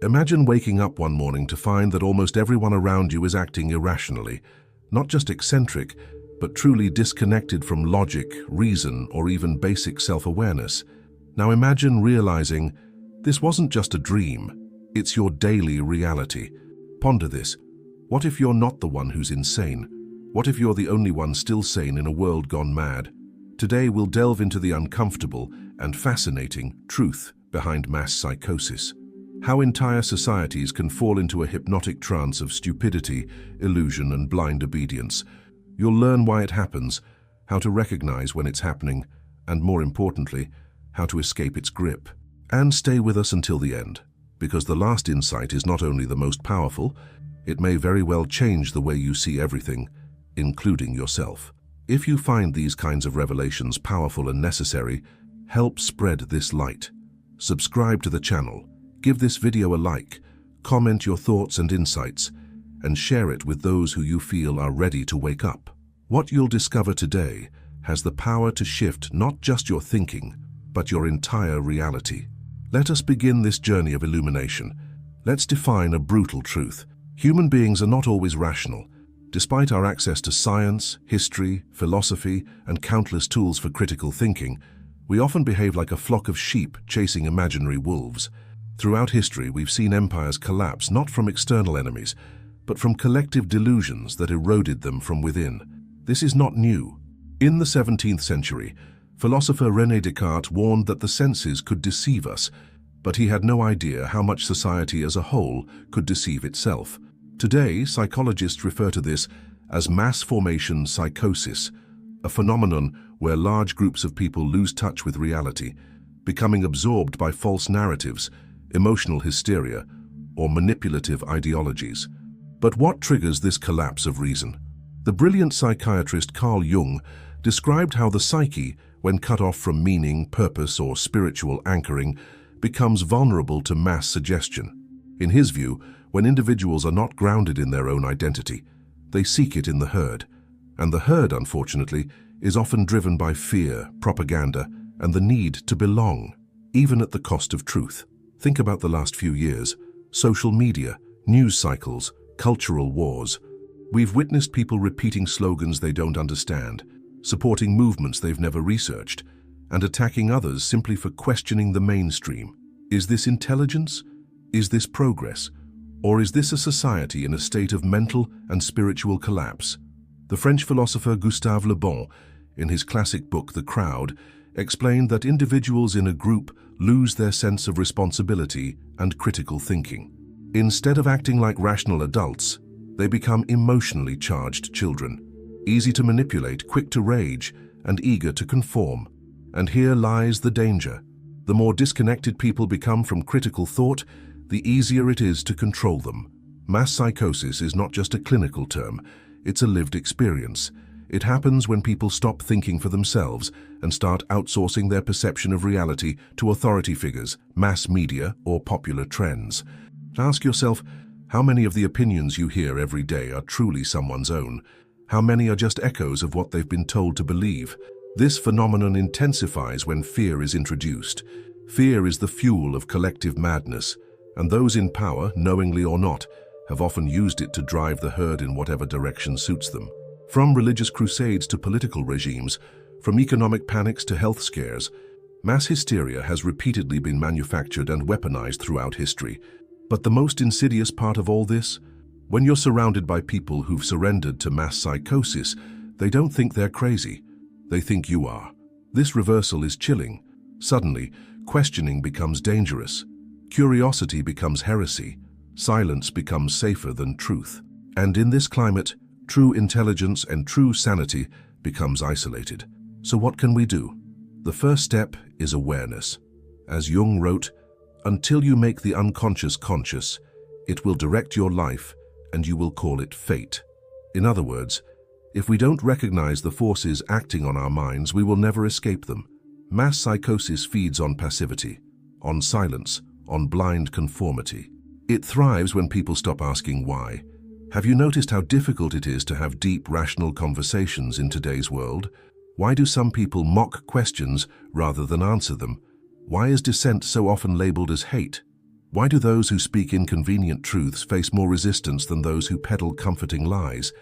Imagine waking up one morning to find that almost everyone around you is acting irrationally, not just eccentric, but truly disconnected from logic, reason, or even basic self-awareness. Now imagine realizing this wasn't just a dream, it's your daily reality. Ponder this. What if you're not the one who's insane? What if you're the only one still sane in a world gone mad? Today we'll delve into the uncomfortable and fascinating truth behind mass psychosis. How entire societies can fall into a hypnotic trance of stupidity, illusion, and blind obedience. You'll learn why it happens, how to recognize when it's happening, and more importantly, how to escape its grip. And stay with us until the end, because the last insight is not only the most powerful, it may very well change the way you see everything, including yourself. If you find these kinds of revelations powerful and necessary, help spread this light. Subscribe to the channel, give this video a like, comment your thoughts and insights, and share it with those who you feel are ready to wake up. What you'll discover today has the power to shift not just your thinking, but your entire reality. Let us begin this journey of illumination. Let's define a brutal truth. Human beings are not always rational. Despite our access to science, history, philosophy, and countless tools for critical thinking, we often behave like a flock of sheep chasing imaginary wolves. Throughout history, we've seen empires collapse not from external enemies, but from collective delusions that eroded them from within. This is not new. In the 17th century, philosopher René Descartes warned that the senses could deceive us, but he had no idea how much society as a whole could deceive itself. Today, psychologists refer to this as mass formation psychosis, a phenomenon where large groups of people lose touch with reality, becoming absorbed by false narratives, emotional hysteria, or manipulative ideologies. But what triggers this collapse of reason? The brilliant psychiatrist Carl Jung described how the psyche, when cut off from meaning, purpose, or spiritual anchoring, becomes vulnerable to mass suggestion. In his view, when individuals are not grounded in their own identity, they seek it in the herd. And the herd, unfortunately, is often driven by fear, propaganda, and the need to belong, even at the cost of truth. Think about the last few years. Social media, news cycles, cultural wars. We've witnessed people repeating slogans they don't understand, supporting movements they've never researched, and attacking others simply for questioning the mainstream. Is this intelligence? Is this progress? Or is this a society in a state of mental and spiritual collapse? The French philosopher Gustave Le Bon, in his classic book The Crowd, explained that individuals in a group lose their sense of responsibility and critical thinking. Instead of acting like rational adults, they become emotionally charged children, easy to manipulate, quick to rage, and eager to conform. And here lies the danger. The more disconnected people become from critical thought, the easier it is to control them. Mass psychosis is not just a clinical term, it's a lived experience. It happens when people stop thinking for themselves and start outsourcing their perception of reality to authority figures, mass media, or popular trends. Ask yourself, how many of the opinions you hear every day are truly someone's own? How many are just echoes of what they've been told to believe? This phenomenon intensifies when fear is introduced. Fear is the fuel of collective madness, and those in power, knowingly or not, have often used it to drive the herd in whatever direction suits them. From religious crusades to political regimes, from economic panics to health scares, mass hysteria has repeatedly been manufactured and weaponized throughout history. But the most insidious part of all this? When you're surrounded by people who've surrendered to mass psychosis, they don't think they're crazy. They think you are. This reversal is chilling. Suddenly, questioning becomes dangerous. Curiosity becomes heresy. Silence becomes safer than truth. And in this climate, true intelligence and true sanity becomes isolated. So what can we do? The first step is awareness. As Jung wrote, "Until you make the unconscious conscious, it will direct your life and you will call it fate." In other words, if we don't recognize the forces acting on our minds, we will never escape them. Mass psychosis feeds on passivity, on silence, on blind conformity. It thrives when people stop asking why. Have you noticed how difficult it is to have deep, rational conversations in today's world? Why do some people mock questions rather than answer them? Why is dissent so often labeled as hate? Why do those who speak inconvenient truths face more resistance than those who peddle comforting lies?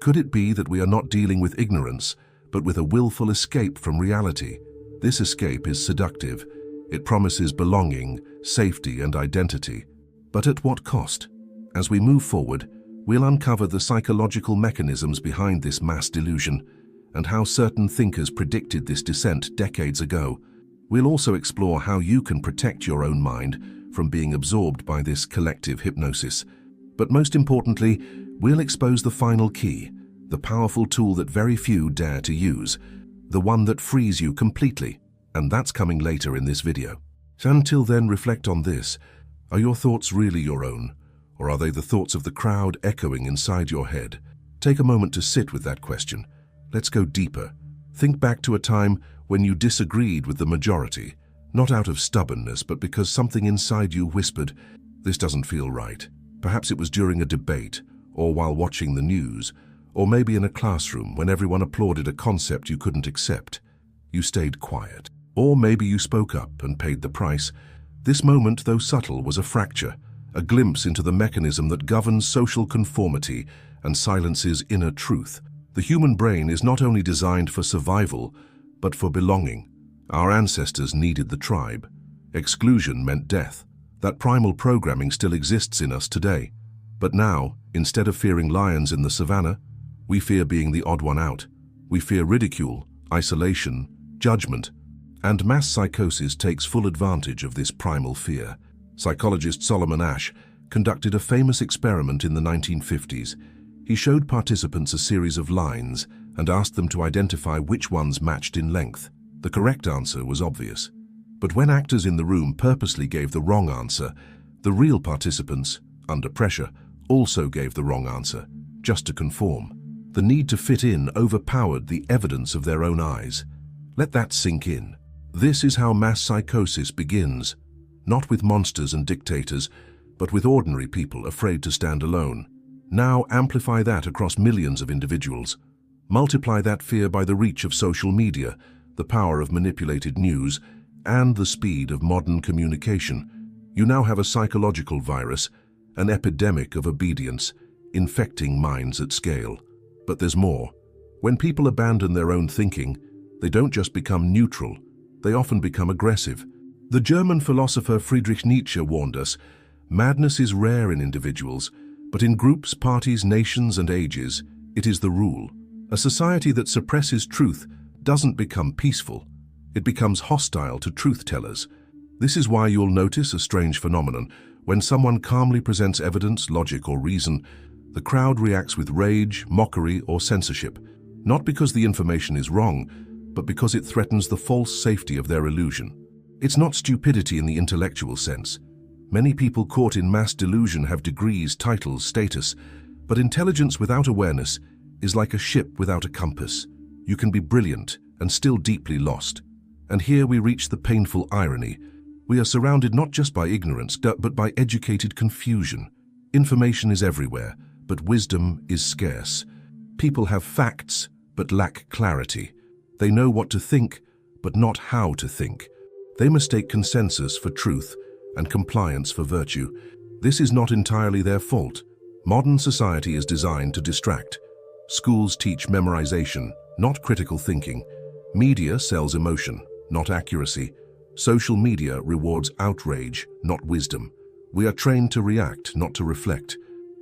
Could it be that we are not dealing with ignorance, but with a willful escape from reality? This escape is seductive. It promises belonging, safety, and identity. But at what cost? As we move forward, we'll uncover the psychological mechanisms behind this mass delusion and how certain thinkers predicted this descent decades ago. We'll also explore how you can protect your own mind from being absorbed by this collective hypnosis. But most importantly, we'll expose the final key, the powerful tool that very few dare to use, the one that frees you completely, and that's coming later in this video. So until then, reflect on this. Are your thoughts really your own, or are they the thoughts of the crowd echoing inside your head? Take a moment to sit with that question. Let's go deeper. Think back to a time when you disagreed with the majority, not out of stubbornness, but because something inside you whispered, "This doesn't feel right." Perhaps it was during a debate, or while watching the news, or maybe in a classroom when everyone applauded a concept you couldn't accept. You stayed quiet. Or maybe you spoke up and paid the price. This moment, though subtle, was a fracture, a glimpse into the mechanism that governs social conformity and silences inner truth. The human brain is not only designed for survival, but for belonging. Our ancestors needed the tribe. Exclusion meant death. That primal programming still exists in us today. But now, instead of fearing lions in the savannah, we fear being the odd one out. We fear ridicule, isolation, judgment. And mass psychosis takes full advantage of this primal fear. Psychologist Solomon Asch conducted a famous experiment in the 1950s. He showed participants a series of lines and asked them to identify which ones matched in length. The correct answer was obvious. But when actors in the room purposely gave the wrong answer, the real participants, under pressure, also gave the wrong answer, just to conform. The need to fit in overpowered the evidence of their own eyes. Let that sink in. This is how mass psychosis begins, not with monsters and dictators, but with ordinary people afraid to stand alone. Now amplify that across millions of individuals. Multiply that fear by the reach of social media, the power of manipulated news, and the speed of modern communication. You now have a psychological virus, an epidemic of obedience, infecting minds at scale. But there's more. When people abandon their own thinking, they don't just become neutral, they often become aggressive. The German philosopher Friedrich Nietzsche warned us, madness is rare in individuals, but in groups, parties, nations, and ages, it is the rule. A society that suppresses truth doesn't become peaceful. It becomes hostile to truth-tellers. This is why you'll notice a strange phenomenon. When someone calmly presents evidence, logic, or reason, the crowd reacts with rage, mockery, or censorship. Not because the information is wrong, but because it threatens the false safety of their illusion. It's not stupidity in the intellectual sense. Many people caught in mass delusion have degrees, titles, status, but intelligence without awareness is like a ship without a compass. You can be brilliant and still deeply lost. And here we reach the painful irony. We are surrounded not just by ignorance, but by educated confusion. Information is everywhere, but wisdom is scarce. People have facts, but lack clarity. They know what to think, but not how to think. They mistake consensus for truth and compliance for virtue. This is not entirely their fault. Modern society is designed to distract. Schools teach memorization, not critical thinking. Media sells emotion, not accuracy. Social media rewards outrage, not wisdom. We are trained to react, not to reflect.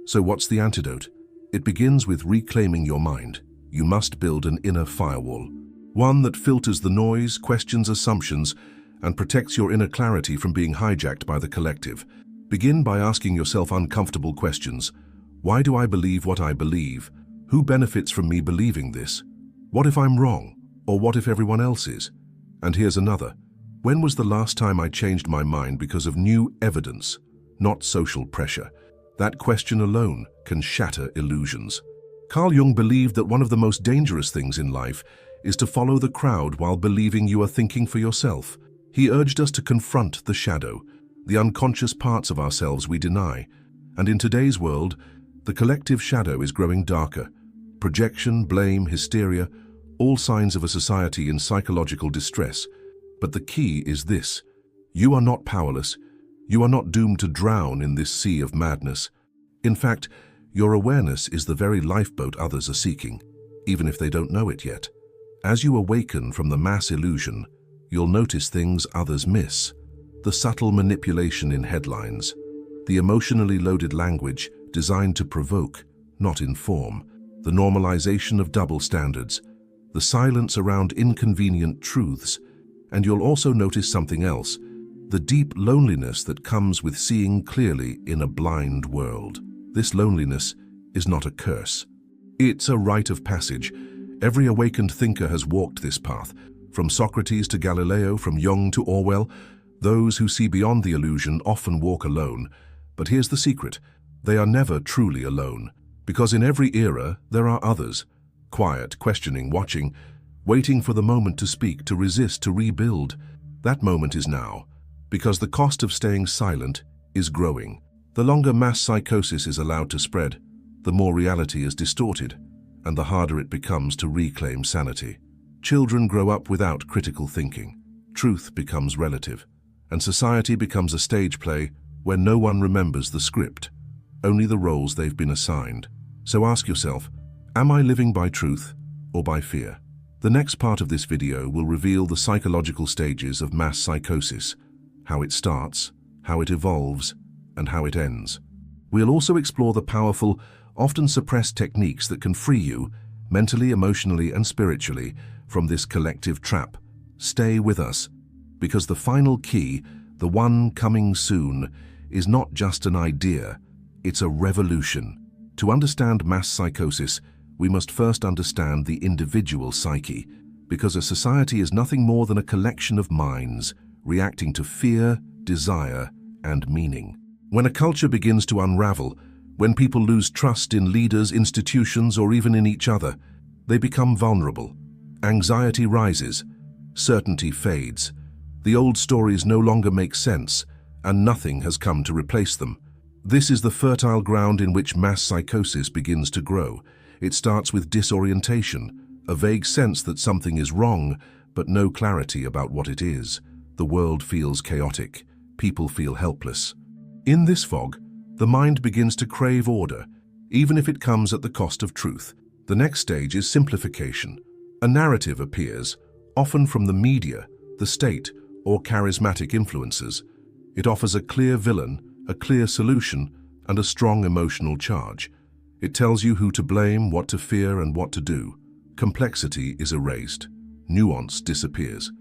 So what's the antidote? It begins with reclaiming your mind. You must build an inner firewall. One that filters the noise, questions assumptions, and protects your inner clarity from being hijacked by the collective. Begin by asking yourself uncomfortable questions. Why do I believe what I believe? Who benefits from me believing this? What if I'm wrong? Or what if everyone else is? And here's another. When was the last time I changed my mind because of new evidence, not social pressure? That question alone can shatter illusions. Carl Jung believed that one of the most dangerous things in life is to follow the crowd while believing you are thinking for yourself. He urged us to confront the shadow, the unconscious parts of ourselves we deny. And in today's world, the collective shadow is growing darker. Projection, blame, hysteria, all signs of a society in psychological distress. But the key is this: you are not powerless. You are not doomed to drown in this sea of madness. In fact, your awareness is the very lifeboat others are seeking, even if they don't know it yet. As you awaken from the mass illusion, you'll notice things others miss. The subtle manipulation in headlines, the emotionally loaded language designed to provoke, not inform, the normalization of double standards, the silence around inconvenient truths, and you'll also notice something else, the deep loneliness that comes with seeing clearly in a blind world. This loneliness is not a curse. It's a rite of passage. Every awakened thinker has walked this path, from Socrates to Galileo, from Jung to Orwell. Those who see beyond the illusion often walk alone. But here's the secret. They are never truly alone, because in every era there are others, quiet, questioning, watching, waiting for the moment to speak, to resist, to rebuild. That moment is now, because the cost of staying silent is growing. The longer mass psychosis is allowed to spread, the more reality is distorted, and the harder it becomes to reclaim sanity. Children grow up without critical thinking. Truth becomes relative, and society becomes a stage play where no one remembers the script, only the roles they've been assigned. So ask yourself, am I living by truth or by fear? The next part of this video will reveal the psychological stages of mass psychosis, how it starts, how it evolves, and how it ends. We'll also explore the powerful, often suppressed techniques that can free you, mentally, emotionally, and spiritually, from this collective trap. Stay with us, because the final key, the one coming soon, is not just an idea, it's a revolution. To understand mass psychosis, we must first understand the individual psyche, because a society is nothing more than a collection of minds reacting to fear, desire, and meaning. When a culture begins to unravel, when people lose trust in leaders, institutions, or even in each other, they become vulnerable. Anxiety rises, certainty fades. The old stories no longer make sense, and nothing has come to replace them. This is the fertile ground in which mass psychosis begins to grow. It starts with disorientation, a vague sense that something is wrong, but no clarity about what it is. The world feels chaotic. People feel helpless. In this fog, the mind begins to crave order, even if it comes at the cost of truth. The next stage is simplification. A narrative appears, often from the media, the state, or charismatic influences. It offers a clear villain, a clear solution, and a strong emotional charge. It tells you who to blame, what to fear, and what to do. Complexity is erased. Nuance disappears.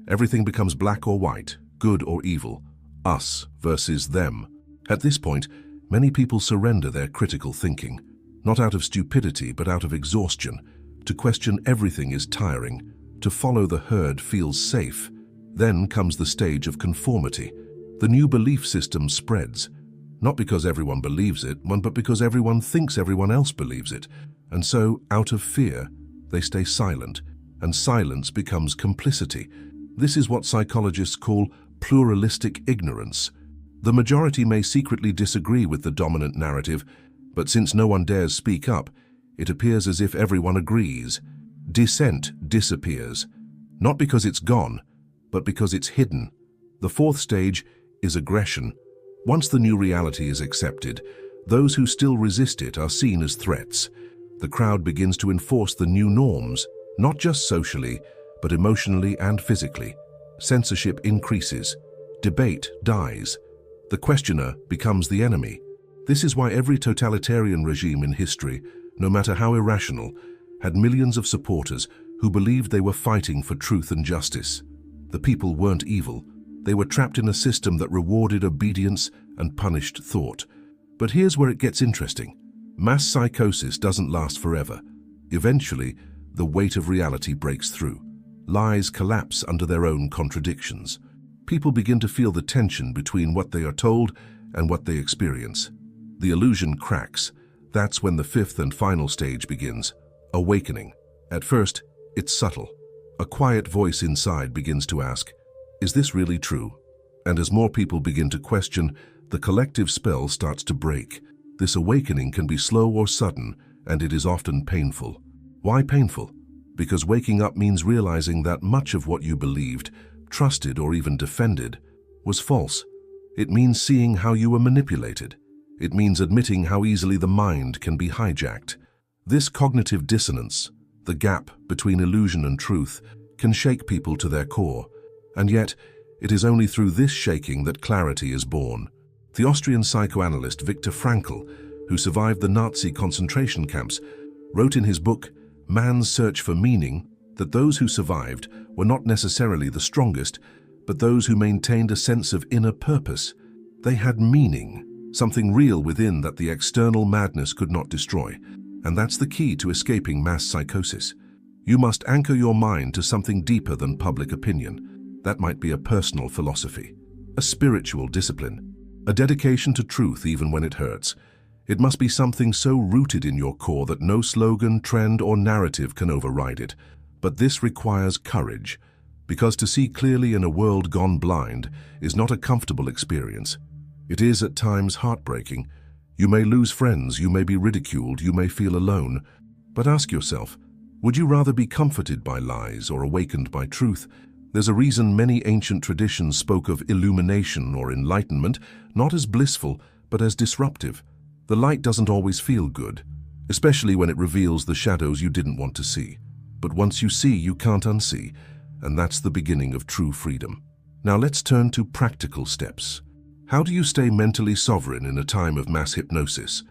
Everything becomes black or white, good or evil, us versus them. At this point, many people surrender their critical thinking, not out of stupidity but out of exhaustion. To question everything is tiring. To follow the herd feels safe. Then comes the stage of conformity. The new belief system spreads, not because everyone believes it, but because everyone thinks everyone else believes it. And so, out of fear, they stay silent, and silence becomes complicity. This is what psychologists call pluralistic ignorance. The majority may secretly disagree with the dominant narrative, but since no one dares speak up, it appears as if everyone agrees. Dissent disappears, not because it's gone, but because it's hidden. The fourth stage is aggression. Once the new reality is accepted, those who still resist it are seen as threats. The crowd begins to enforce the new norms, not just socially, but emotionally and physically. Censorship increases. Debate dies. The questioner becomes the enemy. This is why every totalitarian regime in history, no matter how irrational, had millions of supporters who believed they were fighting for truth and justice. The people weren't evil. They were trapped in a system that rewarded obedience and punished thought. But here's where it gets interesting. Mass psychosis doesn't last forever. Eventually, the weight of reality breaks through. Lies collapse under their own contradictions. People begin to feel the tension between what they are told and what they experience. The illusion cracks. That's when the fifth and final stage begins, awakening. At first, it's subtle. A quiet voice inside begins to ask, is this really true? And as more people begin to question, the collective spell starts to break. This awakening can be slow or sudden, and it is often painful. Why painful? Because waking up means realizing that much of what you believed, trusted, or even defended was false. It means seeing how you were manipulated. It means admitting how easily the mind can be hijacked. This cognitive dissonance, the gap between illusion and truth, can shake people to their core. And yet, it is only through this shaking that clarity is born. The Austrian psychoanalyst Viktor Frankl, who survived the Nazi concentration camps, wrote in his book, Man's Search for Meaning, that those who survived were not necessarily the strongest, but those who maintained a sense of inner purpose. They had meaning, something real within that the external madness could not destroy. And that's the key to escaping mass psychosis. You must anchor your mind to something deeper than public opinion. That might be a personal philosophy, a spiritual discipline, a dedication to truth even when it hurts. It must be something so rooted in your core that no slogan, trend, or narrative can override it. But this requires courage, because to see clearly in a world gone blind is not a comfortable experience. It is at times heartbreaking. You may lose friends, you may be ridiculed, you may feel alone. But ask yourself, would you rather be comforted by lies or awakened by truth? There's a reason many ancient traditions spoke of illumination or enlightenment, not as blissful, but as disruptive. The light doesn't always feel good, especially when it reveals the shadows you didn't want to see. But once you see, you can't unsee, and that's the beginning of true freedom. Now let's turn to practical steps. How do you stay mentally sovereign in a time of mass hypnosis?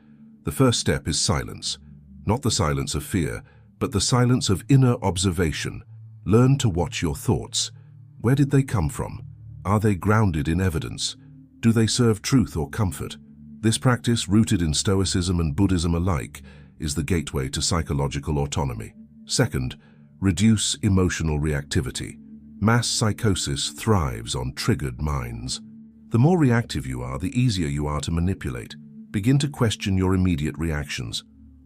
The first step is silence. Not the silence of fear, but the silence of inner observation. Learn to watch your thoughts. Where did they come from? Are they grounded in evidence? Do they serve truth or comfort? This practice, rooted in Stoicism and Buddhism alike, is the gateway to psychological autonomy. Second, reduce emotional reactivity. Mass psychosis thrives on triggered minds. The more reactive you are, the easier you are to manipulate. Begin to question your immediate reactions.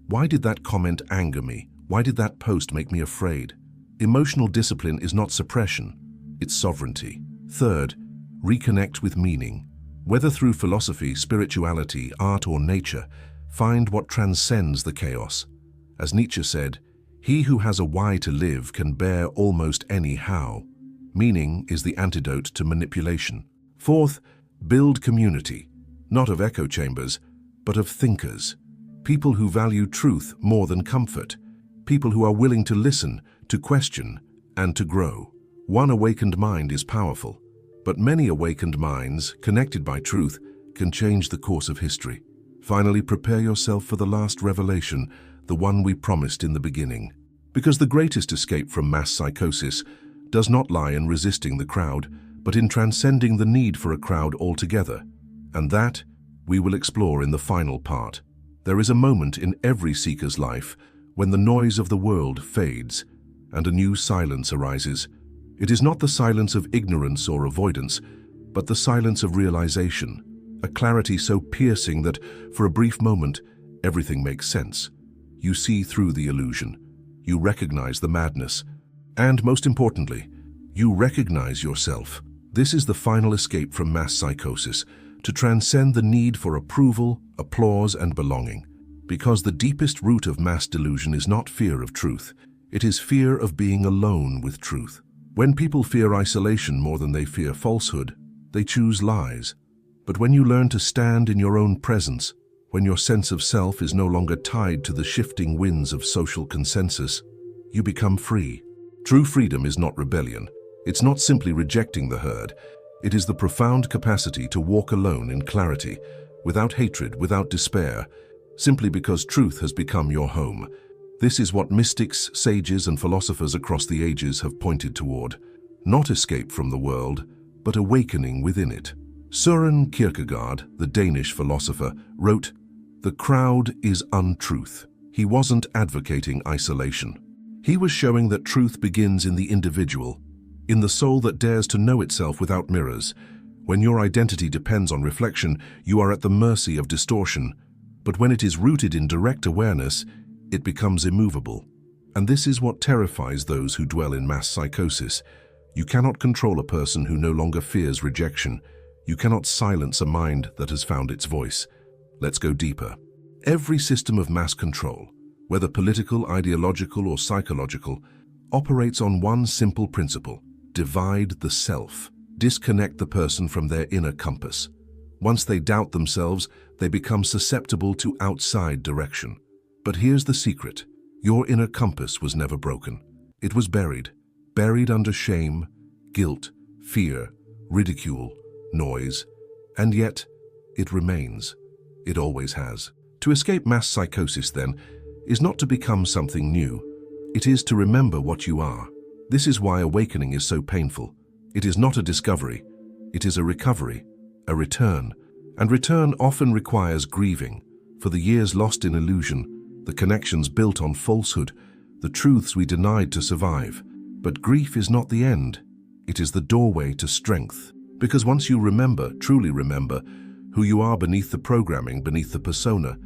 Why did that comment anger me? Why did that post make me afraid? Emotional discipline is not suppression, it's sovereignty. Third, reconnect with meaning. Whether through philosophy, spirituality, art, or nature, find what transcends the chaos. As Nietzsche said, he who has a why to live can bear almost any how. Meaning is the antidote to manipulation. Fourth, build community, not of echo chambers, but of thinkers. People who value truth more than comfort. People who are willing to listen, to question, and to grow. One awakened mind is powerful, but many awakened minds, connected by truth, can change the course of history. Finally, prepare yourself for the last revelation, the one we promised in the beginning. Because the greatest escape from mass psychosis does not lie in resisting the crowd, but in transcending the need for a crowd altogether. And that we will explore in the final part. There is a moment in every seeker's life when the noise of the world fades and a new silence arises. It is not the silence of ignorance or avoidance, but the silence of realization, a clarity so piercing that, for a brief moment, everything makes sense. You see through the illusion. You recognize the madness. And most importantly, you recognize yourself. This is the final escape from mass psychosis, to transcend the need for approval, applause, and belonging. Because the deepest root of mass delusion is not fear of truth. It is fear of being alone with truth. When people fear isolation more than they fear falsehood, they choose lies. But when you learn to stand in your own presence, when your sense of self is no longer tied to the shifting winds of social consensus, you become free. True freedom is not rebellion. It's not simply rejecting the herd. It is the profound capacity to walk alone in clarity, without hatred, without despair, simply because truth has become your home. This is what mystics, sages, and philosophers across the ages have pointed toward. Not escape from the world, but awakening within it. Søren Kierkegaard, the Danish philosopher, wrote, "The crowd is untruth." He wasn't advocating isolation. He was showing that truth begins in the individual, in the soul that dares to know itself without mirrors. When your identity depends on reflection, you are at the mercy of distortion. But when it is rooted in direct awareness, it becomes immovable. And this is what terrifies those who dwell in mass psychosis. You cannot control a person who no longer fears rejection. You cannot silence a mind that has found its voice. Let's go deeper. Every system of mass control, whether political, ideological, or psychological, operates on one simple principle: divide the self. Disconnect the person from their inner compass. Once they doubt themselves, they become susceptible to outside direction. But here's the secret. Your inner compass was never broken. It was buried under shame, guilt, fear, ridicule, noise, and yet it remains. It always has. To escape mass psychosis, then, is not to become something new. It is to remember what you are. This is why awakening is so painful. It is not a discovery. It is a recovery, a return. And return often requires grieving for the years lost in illusion, the connections built on falsehood, the truths we denied to survive. But grief is not the end. It is the doorway to strength. Because once you remember, truly remember, who you are beneath the programming, beneath the persona,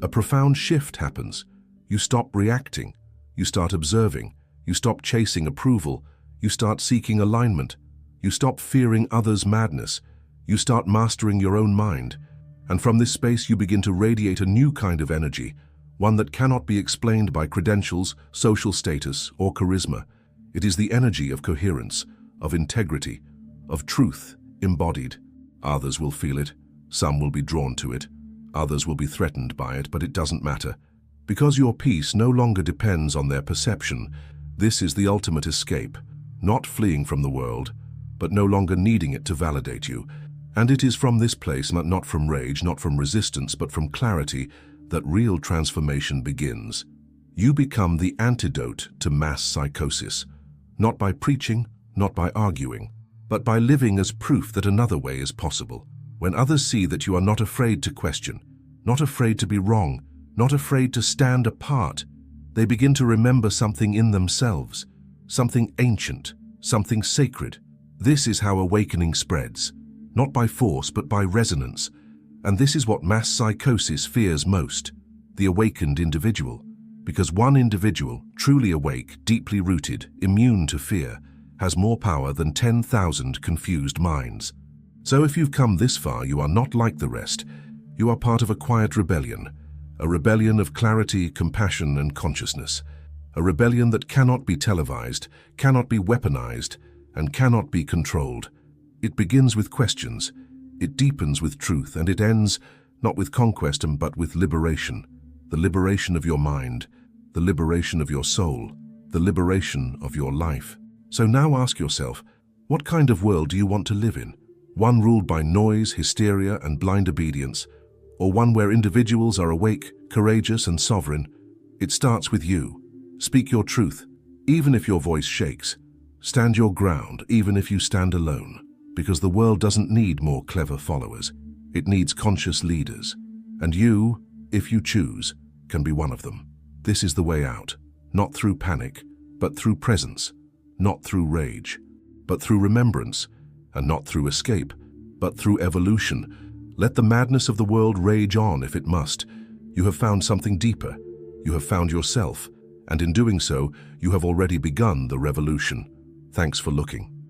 a profound shift happens. You stop reacting. You start observing. You stop chasing approval. You start seeking alignment. You stop fearing others' madness. You start mastering your own mind. And from this space you begin to radiate a new kind of energy, one that cannot be explained by credentials, social status, or charisma. It is the energy of coherence, of integrity, of truth embodied. Others will feel it. Some will be drawn to it. Others will be threatened by it, but it doesn't matter. Because your peace no longer depends on their perception, this is the ultimate escape, not fleeing from the world, but no longer needing it to validate you. And it is from this place, not from rage, not from resistance, but from clarity, that real transformation begins. You become the antidote to mass psychosis, not by preaching, not by arguing, but by living as proof that another way is possible. When others see that you are not afraid to question, not afraid to be wrong, not afraid to stand apart, they begin to remember something in themselves, something ancient, something sacred. This is how awakening spreads, not by force but by resonance. And this is what mass psychosis fears most, the awakened individual. Because one individual, truly awake, deeply rooted, immune to fear, has more power than 10,000 confused minds. So if you've come this far, you are not like the rest. You are part of a quiet rebellion, a rebellion of clarity, compassion, and consciousness. A rebellion that cannot be televised, cannot be weaponized, and cannot be controlled. It begins with questions, it deepens with truth, and it ends not with conquest but with liberation. The liberation of your mind, the liberation of your soul, the liberation of your life. So now ask yourself, what kind of world do you want to live in? One ruled by noise, hysteria, and blind obedience, or one where individuals are awake, courageous, and sovereign? It starts with you. Speak your truth, even if your voice shakes. Stand your ground, even if you stand alone. Because the world doesn't need more clever followers. It needs conscious leaders. And you, if you choose, can be one of them. This is the way out, not through panic, but through presence, not through rage, but through remembrance, and not through escape, but through evolution. Let the madness of the world rage on if it must. You have found something deeper. You have found yourself, and in doing so, you have already begun the revolution. Thanks for looking.